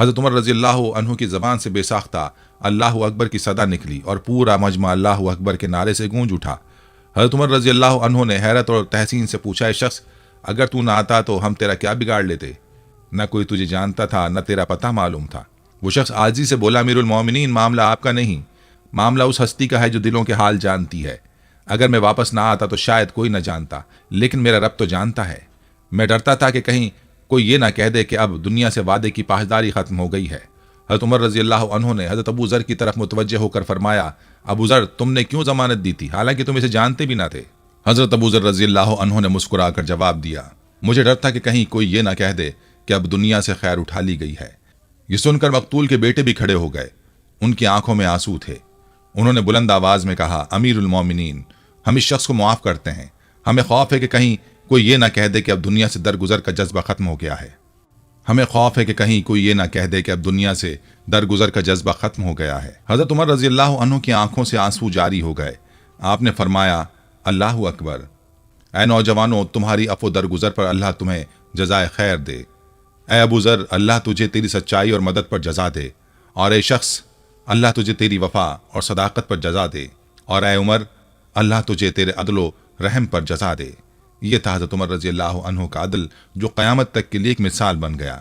حضرت عمر رضی اللہ عنہ کی زبان سے بے ساختہ اللہ اکبر کی صدا نکلی اور پورا مجمع اللہ اکبر کے نعرے سے گونج اٹھا۔ حضرت عمر رضی اللہ عنہ نے حیرت اور تحسین سے پوچھا، اے شخص، اگر تو نہ آتا تو ہم تیرا کیا بگاڑ لیتے؟ نہ کوئی تجھے جانتا تھا، نہ تیرا پتہ معلوم تھا۔ وہ شخص عاجزی سے بولا، امیر المومنین، معاملہ آپ کا نہیں، معاملہ اس ہستی کا ہے جو دلوں کے حال جانتی ہے۔ اگر میں واپس نہ آتا تو شاید کوئی نہ جانتا، لیکن میرا رب تو جانتا ہے۔ میں ڈرتا تھا کہ کہیں کوئی یہ نہ کہہ دے کہ اب دنیا سے وعدے کی پاسداری ختم ہو گئی ہے۔ حضرت عمر رضی اللہ عنہ نے حضرت ابو ذر کی طرف متوجہ ہو کر فرمایا، ابو ذر، تم نے کیوں ضمانت دی تھی حالانکہ تم اسے جانتے بھی نہ تھے؟ حضرت ابو ذر رضی اللہ عنہ نے مسکرا کر جواب دیا، مجھے ڈر تھا کہ کہیں کوئی یہ نہ کہہ دے کہ اب دنیا سے خیر اٹھا لی گئی ہے۔ یہ سن کر مقتول کے بیٹے بھی کھڑے ہو گئے، ان کی آنکھوں میں آنسو تھے۔ انہوں نے بلند آواز میں کہا، امیر المومنین، ہم اس شخص کو معاف کرتے ہیں، ہمیں خوف ہے کہ کہیں کوئی یہ نہ کہہ دے کہ اب دنیا سے درگزر کا جذبہ ختم ہو گیا ہے۔ ہمیں خوف ہے کہ کہیں کوئی یہ نہ کہہ دے کہ اب دنیا سے درگزر کا جذبہ ختم ہو گیا ہے۔ حضرت عمر رضی اللہ عنہ کی آنکھوں سے آنسو جاری ہو گئے۔ آپ نے فرمایا، اللہ اکبر، اے نوجوانوں، تمہاری عفو درگزر پر اللہ تمہیں جزائے خیر دے۔ اے ابو ذر، اللہ تجھے تیری سچائی اور مدد پر جزا دے، اور اے شخص، اللہ تجھے تیری وفا اور صداقت پر جزا دے، اور اے عمر، اللہ تجھے تیرے عدل و رحم پر جزا دے۔ یہ تھا حضرت عمر رضی اللہ عنہ کا عدل، جو قیامت تک کے لیے ایک مثال بن گیا۔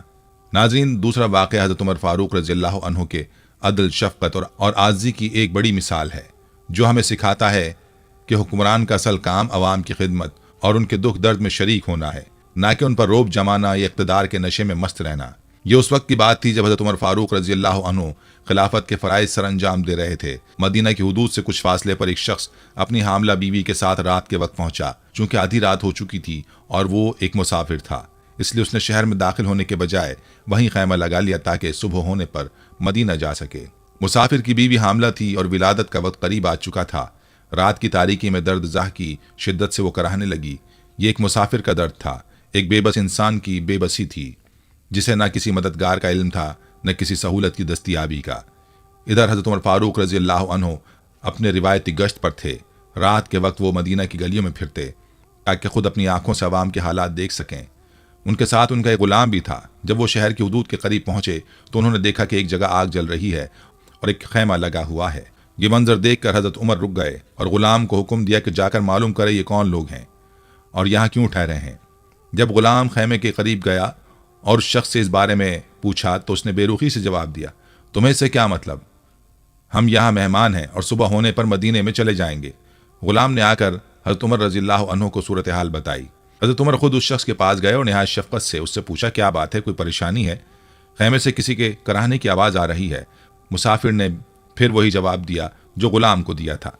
ناظرین، دوسرا واقعہ حضرت عمر فاروق رضی اللہ عنہ کے عدل، شفقت اور عاجزی کی ایک بڑی مثال ہے، جو ہمیں سکھاتا ہے کہ حکمران کا اصل کام عوام کی خدمت اور ان کے دکھ درد میں شریک ہونا ہے، نہ کہ ان پر روب جمانا یا اقتدار کے نشے میں مست رہنا۔ یہ اس وقت کی بات تھی جب حضرت عمر فاروق رضی اللہ عنہ خلافت کے فرائض سر انجام دے رہے تھے۔ مدینہ کی حدود سے کچھ فاصلے پر ایک شخص اپنی حاملہ بیوی کے ساتھ رات کے وقت پہنچا۔ چونکہ آدھی رات ہو چکی تھی اور وہ ایک مسافر تھا، اس لیے اس نے شہر میں داخل ہونے کے بجائے وہیں خیمہ لگا لیا تاکہ صبح ہونے پر مدینہ جا سکے۔ مسافر کی بیوی حاملہ تھی اور ولادت کا وقت قریب آ چکا تھا۔ رات کی تاریکی میں درد زاہ کی شدت سے وہ کراہنے لگی۔ یہ ایک مسافر کا درد تھا، ایک بے بس انسان کی بے بسی تھی، جسے نہ کسی مددگار کا علم تھا، نہ کسی سہولت کی دستیابی کا۔ ادھر حضرت عمر فاروق رضی اللہ عنہ اپنے روایتی گشت پر تھے۔ رات کے وقت وہ مدینہ کی گلیوں میں پھرتے تاکہ خود اپنی آنکھوں سے عوام کے حالات دیکھ سکیں۔ ان کے ساتھ ان کا ایک غلام بھی تھا۔ جب وہ شہر کی حدود کے قریب پہنچے تو انہوں نے دیکھا کہ ایک جگہ آگ جل رہی ہے اور ایک خیمہ لگا ہوا ہے۔ یہ منظر دیکھ کر حضرت عمر رک گئے اور غلام کو حکم دیا کہ جا کر معلوم کرے یہ کون لوگ ہیں اور یہاں کیوں ٹھہرے ہیں۔ جب غلام خیمے کے قریب گیا اور اس شخص سے اس بارے میں پوچھا تو اس نے بے رخی سے جواب دیا، تمہیں سے کیا مطلب؟ ہم یہاں مہمان ہیں اور صبح ہونے پر مدینے میں چلے جائیں گے۔ غلام نے آ کر حضرت عمر رضی اللہ عنہ کو صورتحال بتائی۔ حضرت عمر خود اس شخص کے پاس گئے اور نہایت شفقت سے اس سے پوچھا، کیا بات ہے، کوئی پریشانی ہے؟ خیمے سے کسی کے کراہنے کی آواز آ رہی ہے۔ مسافر نے پھر وہی جواب دیا جو غلام کو دیا تھا،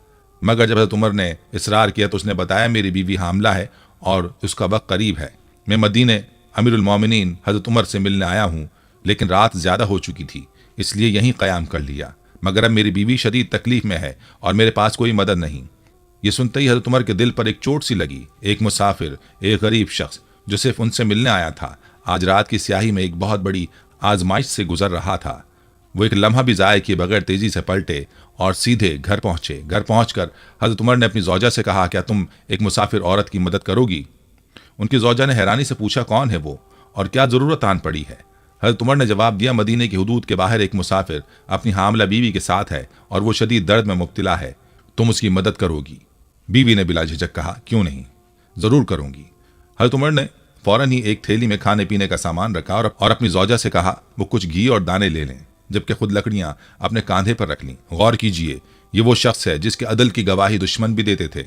مگر جب حضرت عمر نے اصرار کیا تو اس نے بتایا، میری بیوی حاملہ ہے اور اس کا وقت قریب ہے۔ میں مدینے امیر المومنین حضرت عمر سے ملنے آیا ہوں، لیکن رات زیادہ ہو چکی تھی، اس لیے یہیں قیام کر لیا، مگر اب میری بیوی شدید تکلیف میں ہے اور میرے پاس کوئی مدد نہیں۔ یہ سنتے ہی حضرت عمر کے دل پر ایک چوٹ سی لگی۔ ایک مسافر، ایک غریب شخص جو صرف ان سے ملنے آیا تھا، آج رات کی سیاہی میں ایک بہت بڑی آزمائش سے گزر رہا تھا۔ وہ ایک لمحہ بھی ضائع کیے بغیر تیزی سے پلٹے اور سیدھے گھر پہنچے۔ گھر پہنچ کر حضرت عمر نے اپنی زوجہ سے کہا، کیا تم ایک مسافر عورت کی مدد کرو گی؟ ان کی زوجہ نے حیرانی سے پوچھا، کون ہے وہ اور کیا ضرورت آن پڑی ہے؟ حضرت عمر نے جواب دیا، مدینے کی حدود کے باہر ایک مسافر اپنی حاملہ بیوی کے ساتھ ہے اور وہ شدید درد میں مبتلا ہے، تم اس کی مدد کرو گی؟ بیوی نے بلا جھجک کہا، کیوں نہیں، ضرور کروں گی۔ حضرت عمر نے فوراً ہی ایک تھیلی میں کھانے پینے کا سامان رکھا اور اپنی زوجہ سے کہا وہ کچھ گھی اور دانے لے لیں، جبکہ خود لکڑیاں اپنے کاندھے پر رکھ لیں۔ غور کیجئے، یہ وہ شخص ہے جس کے عدل کی گواہی دشمن بھی دیتے تھے،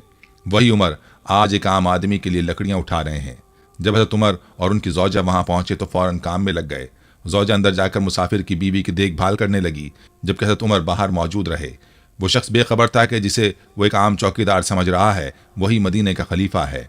وہی عمر آج ایک عام آدمی کے لیے لکڑیاں اٹھا رہے ہیں۔ جب حضرت عمر اور ان کی زوجہ وہاں پہنچے تو فوراً کام میں لگ گئے۔ زوجہ اندر جا کر مسافر کی بیوی کی دیکھ بھال کرنے لگی، جبکہ حضرت عمر باہر موجود رہے۔ وہ شخص بے خبر تھا کہ جسے وہ ایک عام چوکیدار سمجھ رہا ہے وہی مدینے کا خلیفہ ہے۔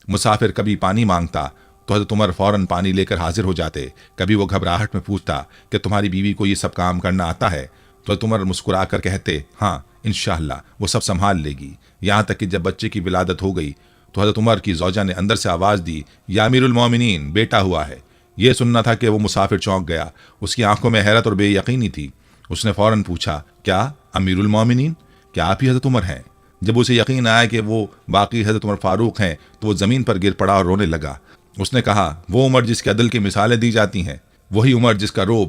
مسافر کبھی پانی مانگتا تو حضرت عمر فوراً پانی لے کر حاضر ہو جاتے، کبھی وہ گھبراہٹ میں پوچھتا کہ تمہاری بیوی کو یہ سب کام کرنا آتا ہے، تو حضرت عمر مسکرا کر کہتے، ہاں انشاءاللہ وہ سب سنبھال لے گی۔ یہاں تک کہ جب بچے کی ولادت ہو گئی تو حضرت عمر کی زوجہ نے اندر سے آواز دی، یا امیر المومنین، بیٹا ہوا ہے۔ یہ سننا تھا کہ وہ مسافر چونک گیا، اس کی آنکھوں میں حیرت اور بے یقینی تھی۔ اس نے فوراً پوچھا، کیا امیر المومنین، کیا آپ ہی حضرت عمر ہیں؟ جب اسے یقین آیا کہ وہ باقی حضرت عمر فاروق ہیں تو وہ زمین پر گر پڑا اور رونے لگا۔ اس نے کہا، وہ عمر جس کے عدل کی مثالیں دی جاتی ہیں، وہی عمر جس کا روب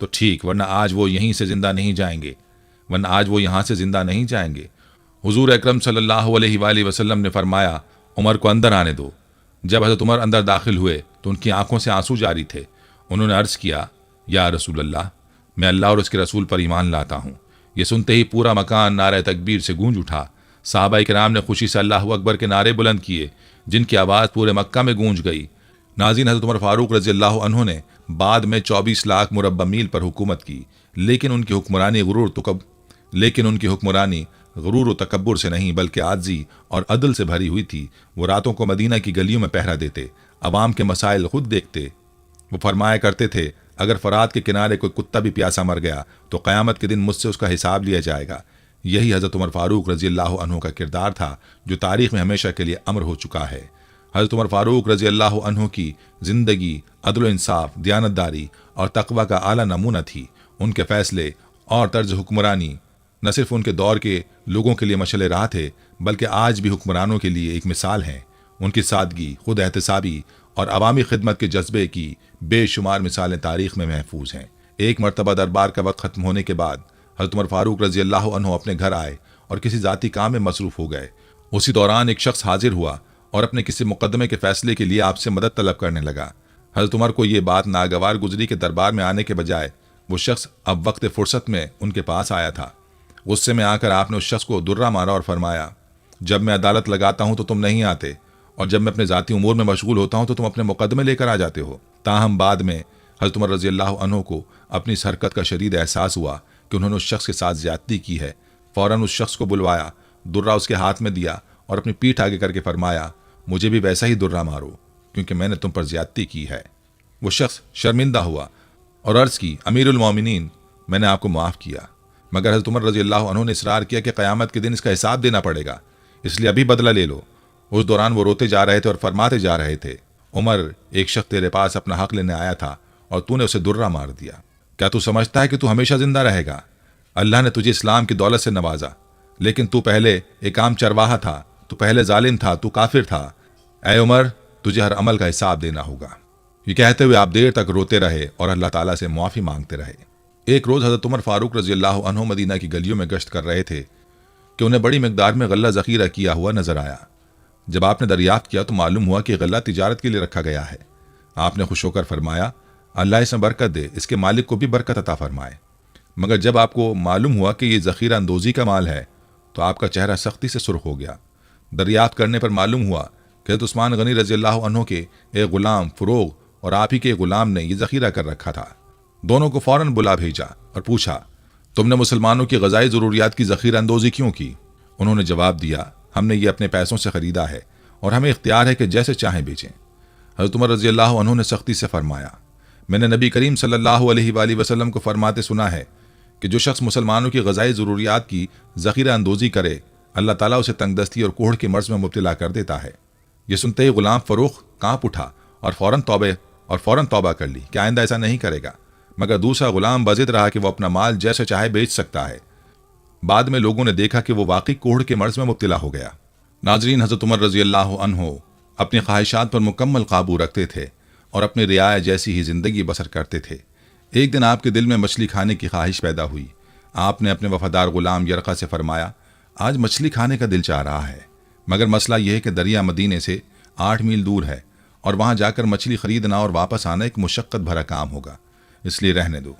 تو ٹھیک، ورنہ آج وہ یہیں سے زندہ نہیں جائیں گے، ورنہ آج وہ یہاں سے زندہ نہیں جائیں گے۔ حضور اکرم صلی اللہ علیہ وآلہ وسلم نے فرمایا عمر کو اندر آنے دو۔ جب حضرت عمر اندر داخل ہوئے تو ان کی آنکھوں سے آنسو جاری تھے۔ انہوں نے عرض کیا، یا رسول اللہ، میں اللہ اور اس کے رسول پر ایمان لاتا ہوں۔ یہ سنتے ہی پورا مکان نعرہ تکبیر سے گونج اٹھا۔ صحابہ کرام نے خوشی سے اللہ اکبر کے نعرے بلند کیے، جن کی آواز پورے مکہ میں گونج گئی۔ ناظرین، حضرت عمر فاروق رضی اللہ عنہ نے بعد میں 24 لاکھ مربع میل پر حکومت کی، لیکن ان کی حکمرانی غرور و تکبر سے نہیں بلکہ عاجزی اور عدل سے بھری ہوئی تھی۔ وہ راتوں کو مدینہ کی گلیوں میں پہرا دیتے، عوام کے مسائل خود دیکھتے۔ وہ فرمایا کرتے تھے، اگر فرات کے کنارے کوئی کتا بھی پیاسا مر گیا تو قیامت کے دن مجھ سے اس کا حساب لیا جائے گا۔ یہی حضرت عمر فاروق رضی اللہ عنہ کا کردار تھا جو تاریخ میں ہمیشہ کے لیے امر ہو چکا ہے۔ حضرت عمر فاروق رضی اللہ عنہ کی زندگی عدل و انصاف، دیانتداری اور تقوی کا اعلیٰ نمونہ تھی۔ ان کے فیصلے اور طرز حکمرانی نہ صرف ان کے دور کے لوگوں کے لیے مشعل راہ تھے بلکہ آج بھی حکمرانوں کے لیے ایک مثال ہیں۔ ان کی سادگی، خود احتسابی اور عوامی خدمت کے جذبے کی بے شمار مثالیں تاریخ میں محفوظ ہیں۔ ایک مرتبہ دربار کا وقت ختم ہونے کے بعد حضرت عمر فاروق رضی اللہ عنہ اپنے گھر آئے اور کسی ذاتی کام میں مصروف ہو گئے۔ اسی دوران ایک شخص حاضر ہوا اور اپنے کسی مقدمے کے فیصلے کے لیے آپ سے مدد طلب کرنے لگا۔ حضرت عمر کو یہ بات ناگوار گزری کہ دربار میں آنے کے بجائے وہ شخص اب وقت فرصت میں ان کے پاس آیا تھا۔ غصے میں آ کر آپ نے اس شخص کو درہ مارا اور فرمایا، جب میں عدالت لگاتا ہوں تو تم نہیں آتے، اور جب میں اپنے ذاتی امور میں مشغول ہوتا ہوں تو تم اپنے مقدمے لے کر آ جاتے ہو۔ تاہم بعد میں حضرت عمر رضی اللہ عنہ کو اپنی اس حرکت کا شدید احساس ہوا کہ انہوں نے اس شخص کے ساتھ زیادتی کی ہے۔ فوراً اس شخص کو بلوایا، درہ اس کے ہاتھ میں دیا اور اپنی پیٹھ آگے کر کے فرمایا، مجھے بھی ویسا ہی درہ مارو کیونکہ میں نے تم پر زیادتی کی ہے۔ وہ شخص شرمندہ ہوا اور عرض کی، امیر المومنین، میں نے آپ کو معاف کیا، مگر حضرت عمر رضی اللہ عنہ نے اصرار کیا کہ قیامت کے دن اس کا حساب دینا پڑے گا، اس لیے ابھی بدلہ لے لو۔ اس دوران وہ روتے جا رہے تھے اور فرماتے جا رہے تھے، عمر، ایک شخص تیرے پاس اپنا حق لینے آیا تھا اور تو نے اسے درہ مار دیا۔ کیا تو سمجھتا ہے کہ تو ہمیشہ زندہ رہے گا؟ اللہ نے تجھے اسلام کی دولت سے نوازا، لیکن تو پہلے ایک عام چرواہا تھا، تو پہلے ظالم تھا، تو کافر تھا۔ اے عمر، تجھے ہر عمل کا حساب دینا ہوگا۔ یہ کہتے ہوئے آپ دیر تک روتے رہے اور اللہ تعالیٰ سے معافی مانگتے رہے۔ ایک روز حضرت عمر فاروق رضی اللہ عنہ مدینہ کی گلیوں میں گشت کر رہے تھے کہ انہیں بڑی مقدار میں غلہ ذخیرہ کیا ہوا نظر آیا۔ جب آپ نے دریافت کیا تو معلوم ہوا کہ غلہ تجارت کے لیے رکھا گیا ہے۔ آپ نے خوش ہو کر فرمایا، اللہ اس میں برکت دے، اس کے مالک کو بھی برکت عطا فرمائے۔ مگر جب آپ کو معلوم ہوا کہ یہ ذخیرہ اندوزی کا مال ہے تو آپ کا چہرہ سختی سے سرخ ہو گیا۔ دریافت کرنے پر معلوم ہوا کہ حضرت عثمان غنی رضی اللہ عنہ کے ایک غلام فروغ اور آپ ہی کے ایک غلام نے یہ ذخیرہ کر رکھا تھا۔ دونوں کو فوراً بلا بھیجا اور پوچھا، تم نے مسلمانوں کی غذائی ضروریات کی ذخیرہ اندوزی کیوں کی؟ انہوں نے جواب دیا، ہم نے یہ اپنے پیسوں سے خریدا ہے اور ہمیں اختیار ہے کہ جیسے چاہیں بیچیں۔ حضرت عمر رضی اللہ عنہ نے سختی سے فرمایا، میں نے نبی کریم صلی اللہ علیہ وآلہ وسلم کو فرماتے سنا ہے کہ جو شخص مسلمانوں کی غذائی ضروریات کی ذخیرہ اندوزی کرے، اللہ تعالیٰ اسے تنگ دستی اور کوڑھ کے مرض میں مبتلا کر دیتا ہے۔ یہ سنتے ہی غلام فروخ کانپ اٹھا اور فوراً توبہ کر لی کہ آئندہ ایسا نہیں کرے گا، مگر دوسرا غلام بضد رہا کہ وہ اپنا مال جیسے چاہے بیچ سکتا ہے۔ بعد میں لوگوں نے دیکھا کہ وہ واقعی کوڑھ کے مرض میں مبتلا ہو گیا۔ ناظرین، حضرت عمر رضی اللہ عنہ اپنی خواہشات پر مکمل قابو رکھتے تھے اور اپنی رعایا جیسی ہی زندگی بسر کرتے تھے۔ ایک دن آپ کے دل میں مچھلی کھانے کی خواہش پیدا ہوئی۔ آپ نے اپنے وفادار غلام یرقہ سے فرمایا، آج مچھلی کھانے کا دل چاہ رہا ہے، مگر مسئلہ یہ ہے کہ دریا مدینے سے 8 میل دور ہے اور وہاں جا کر مچھلی خریدنا اور واپس آنا ایک مشقت بھرا کام ہوگا، اس لیے رہنے دو۔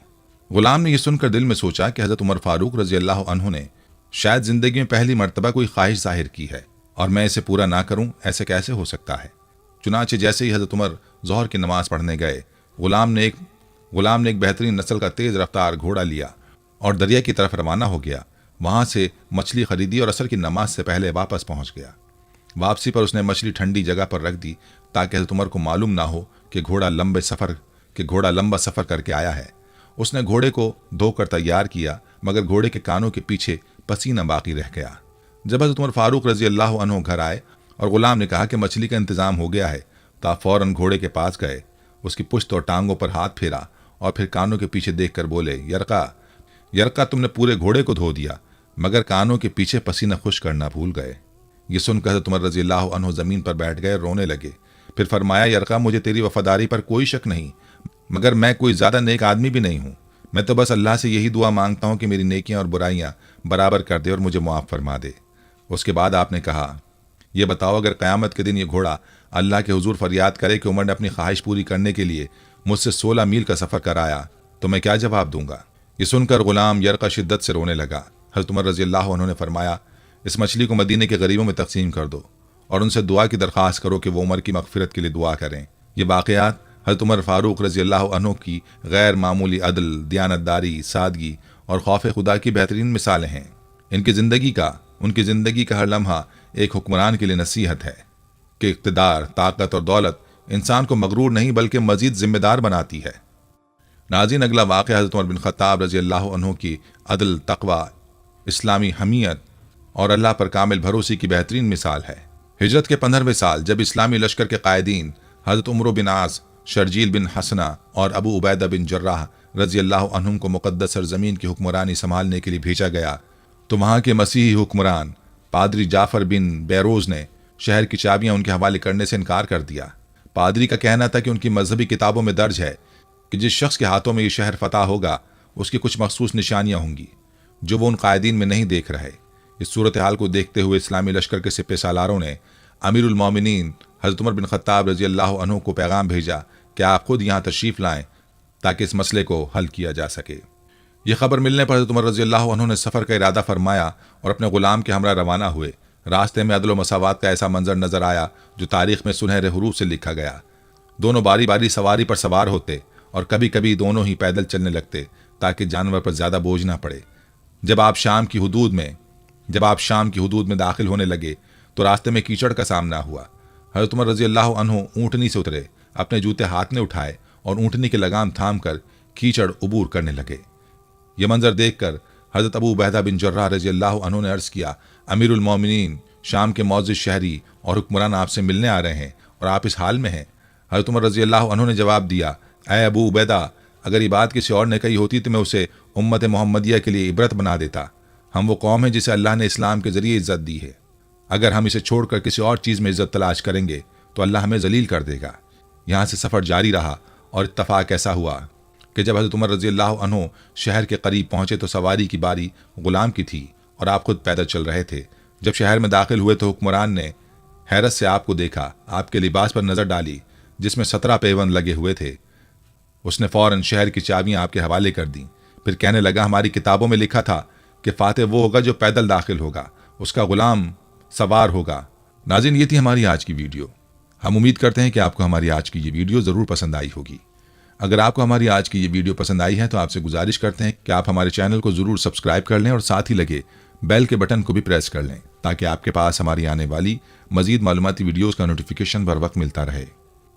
غلام نے یہ سن کر دل میں سوچا کہ حضرت عمر فاروق رضی اللہ عنہ نے شاید زندگی میں پہلی مرتبہ کوئی خواہش ظاہر کی ہے اور میں اسے پورا نہ کروں، ایسے کیسے ہو سکتا ہے۔ چنانچہ جیسے ہی حضرت عمر ظہر کی نماز پڑھنے گئے، غلام نے ایک بہترین نسل کا تیز رفتار گھوڑا لیا اور دریا کی طرف روانہ ہو گیا۔ وہاں سے مچھلی خریدی اور عصر کی نماز سے پہلے واپس پہنچ گیا۔ واپسی پر اس نے مچھلی ٹھنڈی جگہ پر رکھ دی تاکہ حضرت عمر کو معلوم نہ ہو کہ گھوڑا لمبا سفر کر کے آیا ہے۔ اس نے گھوڑے کو دھو کر تیار کیا، مگر گھوڑے کے کانوں کے پیچھے پسینہ باقی رہ گیا۔ جب حضرت عمر فاروق رضی اللہ عنہ گھر آئے اور غلام نے کہا کہ مچھلی کا انتظام ہو گیا ہے تو آپ فوراً گھوڑے کے پاس گئے، اس کی پشت اور ٹانگوں پر ہاتھ پھیرا اور پھر کانوں کے پیچھے دیکھ کر بولے، یرقہ تم نے پورے گھوڑے کو دھو دیا مگر کانوں کے پیچھے پسینہ خشک کرنا بھول گئے۔ یہ سن کر حضرت عمر رضی اللہ عنہ زمین پر بیٹھ گئے، رونے لگے۔ پھر فرمایا، یرقہ مجھے تیری وفاداری پر کوئی شک نہیں، مگر میں کوئی زیادہ نیک آدمی بھی نہیں ہوں۔ میں تو بس اللہ سے یہی دعا مانگتا ہوں کہ میری نیکیاں اور برائیاں برابر کر دے اور مجھے معاف فرما دے۔ اس کے بعد آپ نے کہا، یہ بتاؤ اگر قیامت کے دن یہ گھوڑا اللہ کے حضور فریاد کرے کہ عمر نے اپنی خواہش پوری کرنے کے لیے مجھ سے 16 میل کا سفر کرایا تو میں کیا جواب دوں گا؟ یہ سن کر غلام یرقہ شدت سے رونے لگا۔ حضرت عمر رضی اللہ عنہ نے فرمایا، اس مچھلی کو مدینے کے غریبوں میں تقسیم کر دو اور ان سے دعا کی درخواست کرو کہ وہ عمر کی مغفرت کے لیے دعا کریں۔ یہ واقعات حضرت عمر فاروق رضی اللہ عنہ کی غیر معمولی عدل، دیانتداری، سادگی اور خوف خدا کی بہترین مثالیں ہیں۔ ان کی زندگی کا ہر لمحہ ایک حکمران کے لیے نصیحت ہے کہ اقتدار، طاقت اور دولت انسان کو مغرور نہیں بلکہ مزید ذمہ دار بناتی ہے۔ ناظرین، اگلا واقعہ حضرت عمر بن خطاب رضی اللہ عنہ کی عدل، تقوی، اسلامی حمیت اور اللہ پر کامل بھروسے کی بہترین مثال ہے۔ ہجرت کے 15ویں سال جب اسلامی لشکر کے قائدین حضرت عمرو بن عاص، شرجیل بن حسنہ اور ابو عبیدہ بن جراح رضی اللہ عنہم کو مقدس سرزمین کی حکمرانی سنبھالنے کے لیے بھیجا گیا تو وہاں کے مسیحی حکمران پادری جعفر بن بیروز نے شہر کی چابیاں ان کے حوالے کرنے سے انکار کر دیا۔ پادری کا کہنا تھا کہ ان کی مذہبی کتابوں میں درج ہے کہ جس شخص کے ہاتھوں میں یہ شہر فتح ہوگا اس کی کچھ مخصوص نشانیاں ہوں گی جو وہ ان قائدین میں نہیں دیکھ رہے۔ اس صورتحال کو دیکھتے ہوئے اسلامی لشکر کے سپہ سالاروں نے امیر المومنین حضرت عمر بن خطاب رضی اللہ عنہ کو پیغام بھیجا کہ آپ خود یہاں تشریف لائیں تاکہ اس مسئلے کو حل کیا جا سکے۔ یہ خبر ملنے پر حضرت عمر رضی اللہ عنہ نے سفر کا ارادہ فرمایا اور اپنے غلام کے ہمراہ روانہ ہوئے۔ راستے میں عدل و مساوات کا ایسا منظر نظر آیا جو تاریخ میں سنہرے حروف سے لکھا گیا۔ دونوں باری باری سواری پر سوار ہوتے اور کبھی کبھی دونوں ہی پیدل چلنے لگتے تاکہ جانور پر زیادہ بوجھ نہ پڑے۔ جب آپ شام کی حدود میں داخل ہونے لگے تو راستے میں کیچڑ کا سامنا ہوا۔ حضرت عمر رضی اللہ عنہ اونٹنی سے اترے، اپنے جوتے ہاتھ میں اٹھائے اور اونٹنی کے لگام تھام کر کیچڑ عبور کرنے لگے۔ یہ منظر دیکھ کر حضرت ابو عبیدہ بن جراح رضی اللہ عنہ نے عرض کیا، امیر المومنین، شام کے معزز شہری اور حکمران آپ سے ملنے آ رہے ہیں اور آپ اس حال میں ہیں۔ حضرت عمر رضی اللہ عنہ نے جواب دیا، اے ابو عبیدہ، اگر یہ بات کسی اور نے کہی ہوتی تو میں اسے امت محمدیہ کے لیے عبرت بنا دیتا۔ ہم وہ قوم ہیں جسے اللہ نے اسلام کے ذریعے عزت دی ہے۔ اگر ہم اسے چھوڑ کر کسی اور چیز میں عزت تلاش کریں گے تو اللہ ہمیں ذلیل کر دے گا۔ یہاں سے سفر جاری رہا اور اتفاق ایسا ہوا کہ جب حضرت عمر رضی اللہ عنہ شہر کے قریب پہنچے تو سواری کی باری غلام کی تھی اور آپ خود پیدل چل رہے تھے۔ جب شہر میں داخل ہوئے تو حکمران نے حیرت سے آپ کو دیکھا، آپ کے لباس پر نظر ڈالی جس میں 17 پیوند لگے ہوئے تھے۔ اس نے فوراً شہر کی چابیاں آپ کے حوالے کر دیں، پھر کہنے لگا، ہماری کتابوں میں لکھا تھا کہ فاتح وہ ہوگا جو پیدل داخل ہوگا، اس کا غلام سوار ہوگا۔ ناظرین، یہ تھی ہماری آج کی ویڈیو۔ ہم امید کرتے ہیں کہ آپ کو ہماری آج کی یہ ویڈیو ضرور پسند آئی ہوگی۔ اگر آپ کو ہماری آج کی یہ ویڈیو پسند آئی ہے تو آپ سے گزارش کرتے ہیں کہ آپ ہمارے چینل کو ضرور سبسکرائب کر لیں اور ساتھ ہی لگے بیل کے بٹن کو بھی پریس کر لیں تاکہ آپ کے پاس ہماری آنے والی مزید معلوماتی ویڈیوز کا نوٹیفیکیشن بر وقت ملتا رہے۔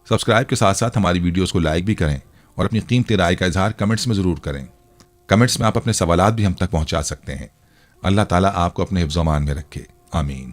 سبسکرائب کے ساتھ ساتھ ہماری ویڈیوز کو لائک بھی کریں اور اپنی قیمتی رائے کا اظہار کمنٹس میں ضرور کریں۔ کمنٹس میں آپ اپنے سوالات بھی ہم تک پہنچا سکتے ہیں۔ اللہ تعالیٰ آپ کو اپنے حفظ و امان میں رکھے، آمین۔